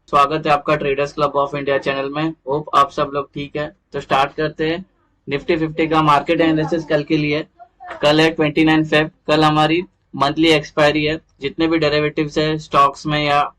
स्वागत है आपका traders club of India channel में। होप आप सब लोग ठीक है। तो स्टार्ट करते हैं। निफ्टी 50 का मार्केट एनालिसिस कल के लिए। कल है 29 फेब। कल हमारी मंथली एक्सपायरी है। जितने भी डेरिवेटिव्स है स्टॉक्स में या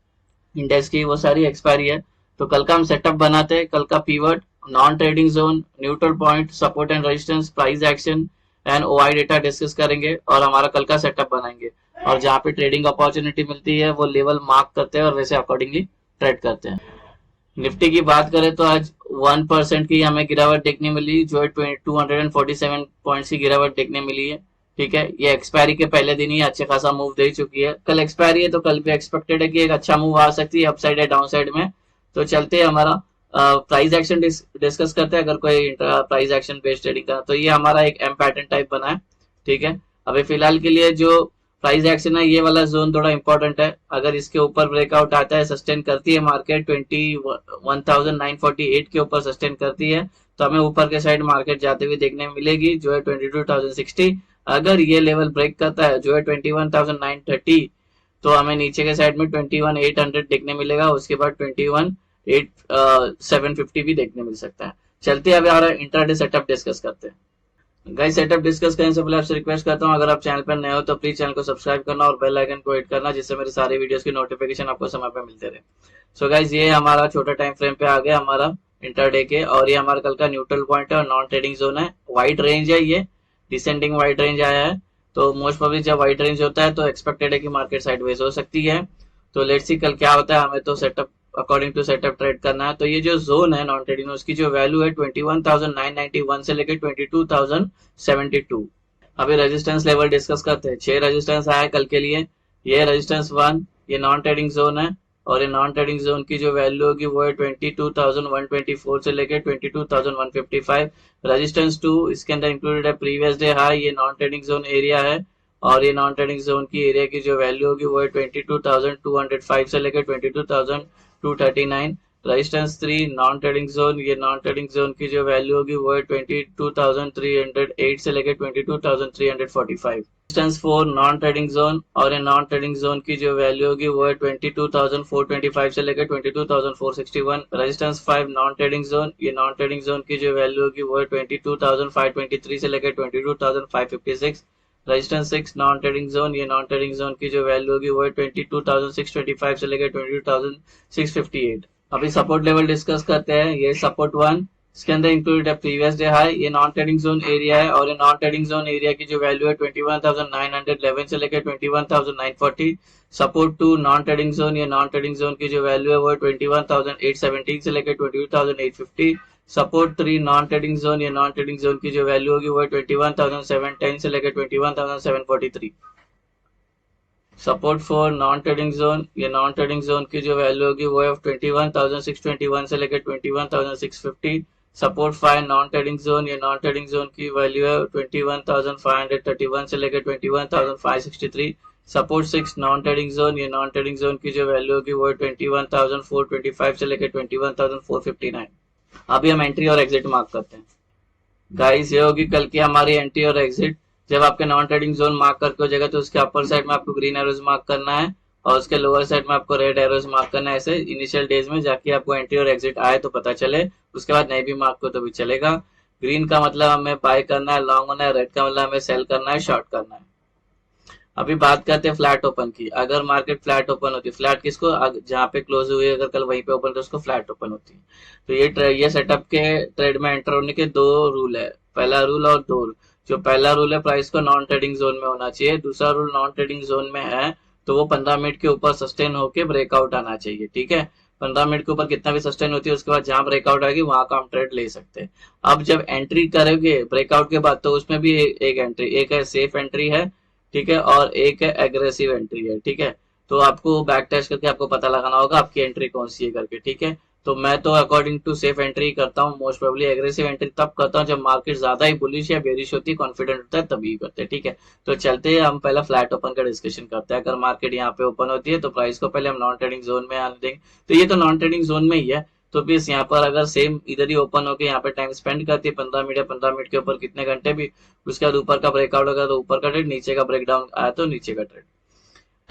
इंडेक्स की, वो सारी एक्सपायरी है। तो कल का हम सेटअप बनाते हैं। कल का pivot, non trading zone, neutral point, support and resistance, price action and OI data discuss करेंगे और हमारा कल का सेटअप बनाएंगे। और जहाँ पे ट्रेडिंग अपॉर्चुनिटी मिलती है वो लेवल मार्क करते हैं और वैसे अकॉर्डिंगली ट्रेड करते हैं। निफ्टी की बात करें तो आज 1% की हमें गिरावट देखने मिली, जो है 247 पॉइंट्स की गिरावट देखने मिली है। ठीक है, ये एक्सपायरी के पहले दिन ही अच्छे खासा मूव दे चुकी है। कल एक्सपायरी है तो कल भी एक्सपेक्टेड है कि एक अच्छा मूव आ सकती है अपसाइड या डाउन साइड में। तो चलते हैं हमारा प्राइस एक्शन डिस्कस करते हैं। अगर कोई प्राइस एक्शन बेस्ड ट्रेडिंग का, तो ये हमारा एक एम पैटर्न टाइप बना है। ठीक है, अभी फिलहाल के लिए जो प्राइस एक्शन है, ये वाला जोन थोड़ा इंपॉर्टेंट है। अगर इसके ऊपर ब्रेकआउट आता है, सस्टेन करती है मार्केट 21,948 के ऊपर सस्टेन करती है, तो हमें ऊपर के साइड मार्केट जाते हुए देखने मिलेगी, जो है 22,060। अगर ये लेवल ब्रेक करता है, जो है 21,930, तो हमें नीचे के साइड में 21,800 देखने मिलेगा। उसके बाद 21,750 भी देखने मिल सकता है। चलते हैं, अभी हमारा इंट्राडे सेटअप डिस्कस करते हैं। गाइस, सेटअप डिस्कस करने से पहले आपसे रिक्वेस्ट करता हूं, अगर आप चैनल पर नए हो तो प्लीज चैनल को सब्सक्राइब करना और बेल आइकन को हिट करना, जिससे मेरे सारे वीडियोस की नोटिफिकेशन आपको समय पर मिलते रहे। सो गाइस, ये हमारा छोटा टाइम फ्रेम पे आ गया हमारा इंटरडे के, और ये हमारा कल का न्यूट्रल पॉइंट है और नॉन ट्रेडिंग जोन है। वाइड रेंज है, ये डिसेंडिंग वाइड रेंज आया है। तो मोस्ट प्रोबेबली जब वाइड रेंज होता है तो एक्सपेक्टेड है कि मार्केट साइडवेज हो सकती है। तो लेट्स सी कल क्या होता है। हमें तो setup according to setup trade करना है। तो ये जो जोन है नॉन ट्रेडिंग, उसकी जो वैल्यू है 21,991 से लेकर 22,072। अभी रेजिस्टेंस लेवल डिस्कस करते हैं। 6 रेजिस्टेंस आया कल के लिए। ये रेजिस्टेंस 1, ये नॉन ट्रेडिंग जोन है, और ये नॉन ट्रेडिंग जोन की जो वैल्यू होगी वो है 22,124 से लेकर 22,155। रेजिस्टेंस 2, इसके अंदर इंक्लूडेड है प्रीवियस डे हाई, ये नॉन ट्रेडिंग जोन एरिया है। और ये नॉन ट्रेडिंग जोन की एरिया की जो वैल्यू होगी वो है 22,205 से लेकर 22,239। रेजिस्टेंस 3, नॉन ट्रेडिंग जोन, ये नॉन ट्रेडिंग जोन की जो वैल्यू होगी वो है 22,308 से लेकर 22,345। रेजिस्टेंस 4, नॉन ट्रेडिंग जोन, और ये नॉन ट्रेडिंग जोन की जो वैल्यू होगी वो है 22,425 से लेकर 22,461। रेजिस्टेंस 5, नॉन ट्रेडिंग जोन, ये नॉन ट्रेडिंग जोन की जो वैल्यू होगी वो है 22,523 से लेकर 22,556। रेजिस्टेंस 6, नॉन ट्रेडिंग जोन, ये नॉन ट्रेडिंग जोन की जो वैल्यू होगी वो है 22,625 से लेकर 22,658। अभी सपोर्ट लेवल डिस्कस करते हैं। ये सपोर्ट 1, इसके अंदर इंक्लूडेड है प्रीवियस डे हाई, ये नॉन ट्रेडिंग जोन एरिया है, और ये नॉन ट्रेडिंग जोन एरिया की जो वैल्यू है 21,911 से लेकर 21,940। सपोर्ट 2, नॉन ट्रेडिंग जोन, ये नॉन ट्रेडिंग जोन की जो वैल्यू है वो है 21,817 से लेकर 22,850। सपोर्ट 3, नॉन ट्रेडिंग जोन, ये नॉन ट्रेडिंग जोन की जो वैल्यू होगी वो है 21,710 से लेकर 21,743। सपोर्ट 4, नॉन ट्रेडिंग जोन, ये नॉन ट्रेडिंग जोन की जो वैल्यू होगी वो है 21,621 से लेकर 21,650। सपोर्ट 5, नॉन ट्रेडिंग जोन, ये नॉन ट्रेडिंग जोन की वैल्यू है 21,531 से लेकर 21,563। सपोर्ट 6, नॉन ट्रेडिंग जोन, ये नॉन ट्रेडिंग जोन की जो वैल्यू होगी वो है 21,425 से लेकर 21,459। अभी हम एंट्री और एग्जिट मार्क करते हैं। गाइस, ये होगी कल की हमारी एंट्री और एग्जिट। जब आपके नॉन ट्रेडिंग जोन मार्क करके हो जाएगा तो उसके अपर साइड में आपको ग्रीन एरोज मार्क करना है, और उसके लोअर साइड में आपको रेड एरोज मार्क करना है। ऐसे इनिशियल डेज में जाके आपको एंट्री और एग्जिट आए तो पता चले। उसके बाद नहीं भी मार्क को तो भी चलेगा। ग्रीन का मतलब हमें बाय करना है, लॉन्ग होना है। रेड का मतलब हमें सेल करना है, शॉर्ट करना है। अभी बात करते हैं फ्लैट ओपन की। अगर मार्केट फ्लैट ओपन होती है, फ्लैट किसको, जहां पे क्लोज हुई है अगर कल वहीं पे ओपन तो उसको फ्लैट ओपन होती है। तो ये सेटअप के ट्रेड में एंटर होने के दो रूल है, पहला रूल और दो रूल। जो पहला रूल है, प्राइस को नॉन ट्रेडिंग जोन में होना चाहिए। दूसरा रूल, नॉन ट्रेडिंग जोन में है तो वो 15 मिनट के ऊपर सस्टेन होके ब्रेकआउट आना चाहिए। ठीक है, 15 मिनट के ऊपर कितना भी सस्टेन होती है, उसके बाद जहां ब्रेकआउट आएगी वहां का हम ट्रेड ले सकते हैं। अब जब एंट्री करोगे ब्रेकआउट के बाद, तो उसमें भी एक एंट्री, एक है सेफ एंट्री है, ठीक है, और एक है एग्रेसिव एंट्री है। ठीक है, तो आपको बैक टेस्ट करके आपको पता लगाना होगा आपकी एंट्री कौन सी है करके। ठीक है, तो मैं तो अकॉर्डिंग टू सेफ एंट्री करता हूँ। मोस्ट प्रोबेबली एग्रेसिव एंट्री तब करता हूँ जब मार्केट ज्यादा ही बुलिश या बेरिश होती है, कॉन्फिडेंट होता है, तभी करते हैं। ठीक है, तो चलते हैं, हम पहले फ्लैट ओपन का डिस्कशन करते हैं। अगर मार्केट यहाँ पे ओपन होती है तो प्राइस को पहले हम नॉन ट्रेडिंग जोन में आने देंगे। तो ये तो नॉन ट्रेडिंग जोन में ही है, तो प्लीज यहाँ पर अगर सेम इधर ही ओपन होकर यहाँ पे टाइम स्पेंड करती है 15 मिनट या 15 मिनट के ऊपर कितने घंटे भी, उसके बाद ऊपर का ब्रेकआउट होगा तो ऊपर का ट्रेड, नीचे का ब्रेकडाउन आया तो नीचे का ट्रेड।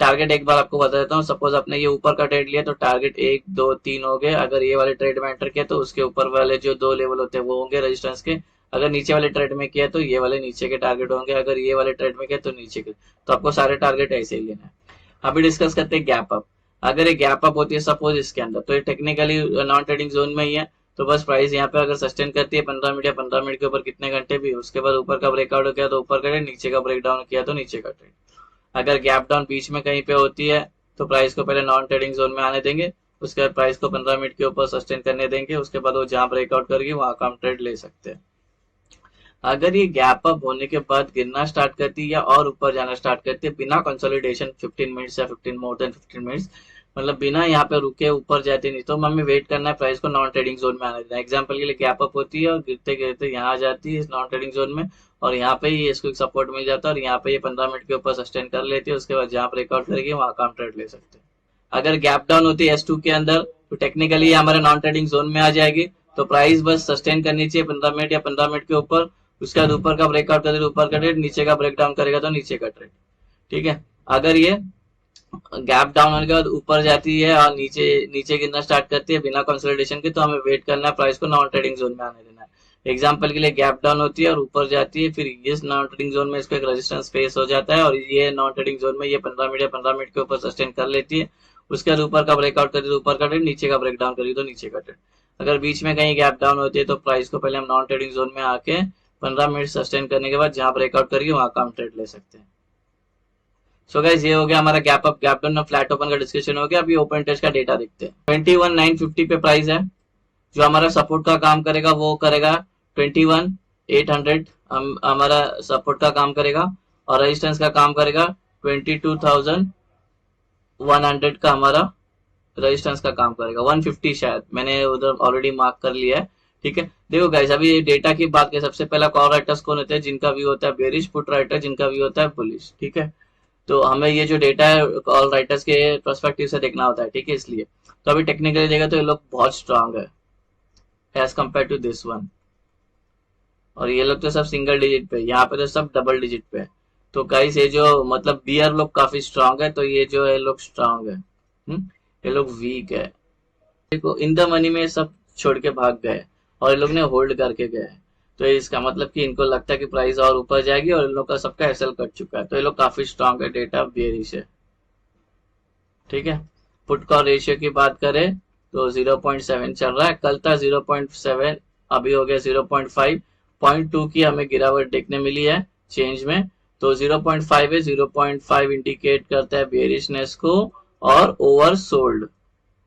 टारगेट एक बार आपको बता देता हूँ। सपोज आपने ये ऊपर का ट्रेड लिया तो टारगेट 1 2 3 हो गए। अगर ये वाले ट्रेड में एंटर किया तो उसके ऊपर वाले जो 2 लेवल होते हैं वो होंगे रेजिस्टेंस के। अगर नीचे वाले ट्रेड में किया तो ये वाले नीचे के टारगेट होंगे। अगर ये वाले ट्रेड में किया तो नीचे के। तो आपको सारे टारगेट ऐसे ही लेना है। अभी डिस्कस करते हैं गैप अप। अगर ये गैप अप होती है सपोज इसके अंदर, तो ये टेक्निकली नॉन ट्रेडिंग जोन में ही है। तो बस प्राइस यहाँ पे अगर सस्टेन करती है 15 मिनट या 15 मिनट के ऊपर कितने घंटे भी, उसके बाद ऊपर का ब्रेकआउट हो गया तो ऊपर का ट्रेड, नीचे का ब्रेकडाउन किया तो नीचे का ट्रेड। अगर गैप डाउन बीच में कहीं पे होती है तो प्राइस को पहले नॉन ट्रेडिंग जोन में आने देंगे, उसके बाद प्राइस को 15 मिनट के ऊपर सस्टेन करने देंगे, उसके बाद वो जहां ब्रेकआउट करेगी वहां का हम ट्रेड ले सकते हैं। अगर ये गैप अप होने के बाद गिरना स्टार्ट करती है या और ऊपर जाना स्टार्ट करती है बिना कंसोलिडेशन 15 मिनट्स या 15 मोर देन 15 मिनट्स, मतलब बिना यहाँ पे रुके ऊपर जाती नहीं, तो हमें वेट करना है प्राइस को नॉन ट्रेडिंग जोन में आने देना। एग्जांपल के लिए गैप अप होती है और गिरते गिरते यहाँ आ जाती है इस नॉन ट्रेडिंग जोन में, और यहाँ पे ही इसको सपोर्ट मिल जाता है और यहाँ पे ये 15 मिनट के ऊपर सस्टेन कर लेती है। उसके बाद जहाँ ब्रेकआउट करेगी वहां का हम ट्रेड ले सकते हैं। अगर गैप डाउन होती है S2 के अंदर तो टेक्निकली ये हमारे नॉन ट्रेडिंग जोन में आ जाएगी। तो प्राइस बस सस्टेन करनी चाहिए 15 मिनट या 15 मिनट के ऊपर। उसके बाद ऊपर का ब्रेकआउट करेगा ऊपर का ट्रेड, नीचे का ब्रेकडाउन करेगा तो नीचे का ट्रेड। ठीक है। अगर ये गैप डाउन होने के बाद ऊपर जाती है और नीचे नीचे गिरना स्टार्ट करती है बिना कंसोलिडेशन के, तो हमें वेट करना है प्राइस को नॉन ट्रेडिंग जोन में आने देना है। एग्जांपल के लिए गैप डाउन होती है और ऊपर जाती है, फिर इस नॉन ट्रेडिंग जोन में इसको एक रेजिस्टेंस फेस हो जाता है और ये नॉन ट्रेडिंग जोन में ये 15 मिनट या 15 मिनट के ऊपर सस्टेन कर लेती है। उसके बाद ऊपर का ब्रेकआउट करेगी तो ऊपर का ट्रेड, नीचे का ब्रेकडाउन करेगी तो नीचे का ट्रेड। अगर बीच में कहीं गैप डाउन होती है तो प्राइस को पहले हम नॉन ट्रेडिंग जोन में आके 15 मिनट सस्टेन करने के बाद जहां ब्रेकआउट करेगी वहां का हम ट्रेड ले सकते हैं। सो गाइस ये हो गया हमारा गैप अप गैप डाउन और फ्लैट ओपन का डिस्कशन हो गया। अभी ओपन टेस्ट का डेटा देखते हैं। 21,950 पे प्राइस है। जो हमारा सपोर्ट का काम करेगा वो करेगा 21,800 हमारा सपोर्ट का काम करेगा, और रेजिस्टेंस का काम करेगा 22,100 का हमारा रेजिस्टेंस का काम करेगा। 150 शायद मैंने उधर ऑलरेडी मार्क कर लिया है। ठीक है। देखो गाइस अभी डेटा की बात करें, सबसे पहला कॉल राइटर्स कौन होते हैं? जिनका व्यू होता है बेरिश, पुट राइटर जिनका व्यू होता है बुलिश। ठीक है। तो हमें ये जो डेटा है कॉल राइटर्स के पर्सपेक्टिव से देखना होता है। ठीक है। इसलिए तो अभी टेक्निकली देखा तो ये लोग बहुत स्ट्रांग है as compare to this one, और ये लोग तो सब सिंगल डिजिट पे, यहाँ पे तो सब डबल डिजिट पे है। तो गाइस ये जो मतलब बियर लोग काफी स्ट्रांग है, तो ये जो है लोग स्ट्रांग है, ये लोग वीक है। देखो इन द मनी में सब छोड़ के भाग गए और ये लोग ने होल्ड करके गए, तो इसका मतलब कि इनको लगता है कि प्राइस और ऊपर जाएगी और इन लोग का सबका एसएल कट चुका है, तो ये लोग काफी स्ट्रांग है। डेटा बेरिश है। ठीक है। पुट कॉल रेशियो की बात करें तो 0.7 चल रहा है, कल था 0.7, अभी हो गया 0.5। 0.2 की हमें गिरावट देखने मिली है चेंज में, तो 0.5 है। 0.5 इंडिकेट करता है बेरिशनेस को और ओवर सोल्ड।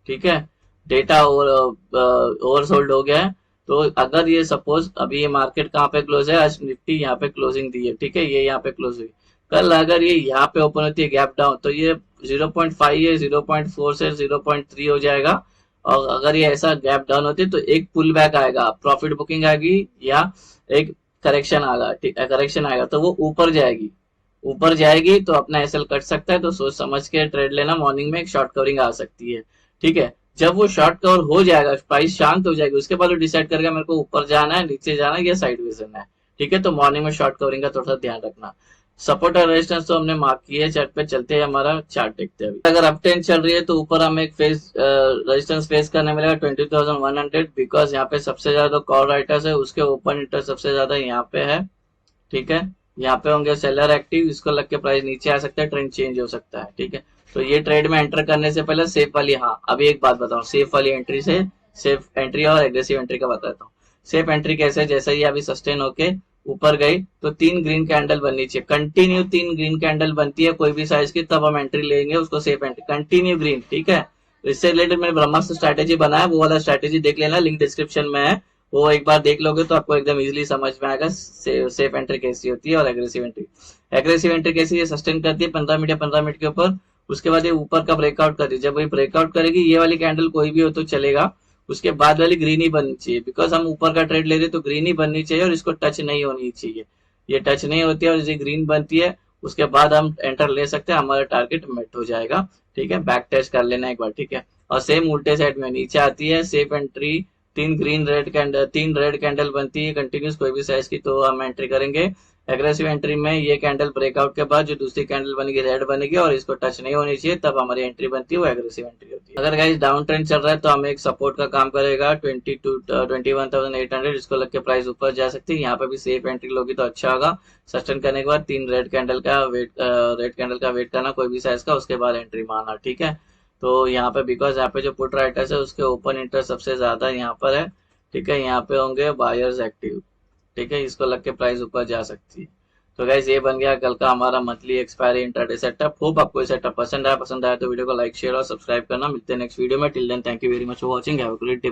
ठीक है। डेटा ओवर सोल्ड हो गया है। तो अगर ये सपोज अभी ये मार्केट कहाँ पे क्लोज है, आज निफ्टी यहाँ पे क्लोजिंग दी है। ठीक है। ये यहाँ पे क्लोज हुई, कल अगर ये यहाँ पे ओपन होती है गैप डाउन तो ये 0.5 है, 0.4 से 0.3 हो जाएगा। और अगर ये ऐसा गैप डाउन होती है तो एक पुल बैक आएगा, प्रॉफिट बुकिंग आएगी या एक करेक्शन आएगा। ठीक है। करेक्शन आएगा तो वो ऊपर जाएगी, ऊपर जाएगी तो अपना एसएल कट सकता है। तो सोच समझ के ट्रेड लेना। मॉर्निंग में एक शॉर्ट कवरिंग आ सकती है। ठीक है। जब वो शॉर्ट कवर हो जाएगा, प्राइस शांत हो जाएगी, उसके बाद वो डिसाइड करेगा मेरे को ऊपर जाना है, नीचे जाना है या साइडवेज जाना है। ठीक है। तो मॉर्निंग में शॉर्ट कवरिंग का थोड़ा सा ध्यान रखना। सपोर्ट और रेजिस्टेंस तो हमने मार्क किया है चार्ट पे। चलते हैं हमारा चार्ट देखते हैं। अगर अप ट्रेंड चल रही है तो ऊपर हमें एक फेस रेजिस्टेंस फेस करने मिलेगा 20,100, बिकॉज यहाँ पे सबसे ज्यादा कॉल राइटर्स है, उसके ओपन इंटरेस्ट सबसे ज्यादा यहाँ पे है। ठीक है। यहाँ पे होंगे सेलर एक्टिव, इसको लग के प्राइस नीचे आ सकता है, ट्रेंड चेंज हो सकता है। ठीक है। तो ये ट्रेड में एंटर करने से पहले सेफ वाली, हाँ अभी एक बात बताऊं, सेफ वाली एंट्री से, सेफ एंट्री और एग्रेसिव एंट्री का बताता हूँ। सेफ एंट्री कैसे? जैसे ही अभी सस्टेन होके ऊपर गई तो 3 ग्रीन कैंडल बननी चाहिए, कंटिन्यू 3 ग्रीन कैंडल बनती है कोई भी साइज की, तब हम एंट्री लेंगे उसको सेफ एंट्री, कंटिन्यू ग्रीन। ठीक है। तो इससे रिलेटेड मैंने ब्रह्मास्त्र स्ट्रैटेजी बनाया, वो वाला स्ट्रैटेजी देख लेना, लिंक डिस्क्रिप्शन में है, वो एक बार देख लोगे तो आपको एकदम इजीली समझ में आएगा सेफ एंट्री कैसी होती है और एग्रेसिव एंट्री। एग्रेसिव एंट्री कैसी है? सस्टेन करती है 15 मिनट या 15 मिनट के ऊपर, उसके बाद ये ऊपर का ब्रेकआउट करती है। जब ये ब्रेकआउट करेगी, ये वाली कैंडल कोई भी हो तो चलेगा, उसके बाद वाली ग्रीन ही बननी चाहिए, बिकॉज हम ऊपर का ट्रेड ले रहे तो ग्रीन ही बननी चाहिए और इसको टच नहीं होनी चाहिए। ये टच नहीं होती है और ये ग्रीन बनती है, उसके बाद हम एंटर ले सकते हैं, हमारा टारगेट मेट हो जाएगा। ठीक है। बैक टेस्ट कर लेना एक बार। ठीक है। और सेम उल्टे साइड में नीचे आती है सेफ एंट्री, 3 रेड कैंडल बनती है कंटिन्यूस कोई भी साइज की, तो हम एंट्री करेंगे। एग्रेसिव एंट्री में ये कैंडल ब्रेकआउट के बाद जो दूसरी कैंडल बनेगी रेड बनेगी और इसको टच नहीं होनी चाहिए, तब हमारी एंट्री बनती है, वो एग्रेसिव एंट्री होती है। अगर गाइस डाउन ट्रेंड चल रहा है तो हमें एक सपोर्ट का काम करेगा 21,800, इसको लग के प्राइस ऊपर जा सकती है। यहाँ पे भी सेफ एंट्री लोगी तो अच्छा होगा। सस्टेन करने के बाद 3 रेड कैंडल का वेट करना कोई भी साइज का, उसके बाद एंट्री मारना, ठीक है। तो यहाँ पे बिकॉज यहाँ पे जो पुट राइटर्स है उसके ओपन इंटरेस्ट सबसे ज्यादा यहाँ पर है, ठीक है। यहाँ पे होंगे बायर्स एक्टिव, ठीक है, इसको लग के प्राइस ऊपर जा सकती है। तो गाइस ये बन गया कल का हमारा monthly expiry intraday setup. Hope आपको ये सेटअप पसंद आया तो वीडियो को लाइक शेयर और सब्सक्राइब करना। मिलते हैं नेक्स्ट वीडियो में। Till then thank you very much for watching, have a great day.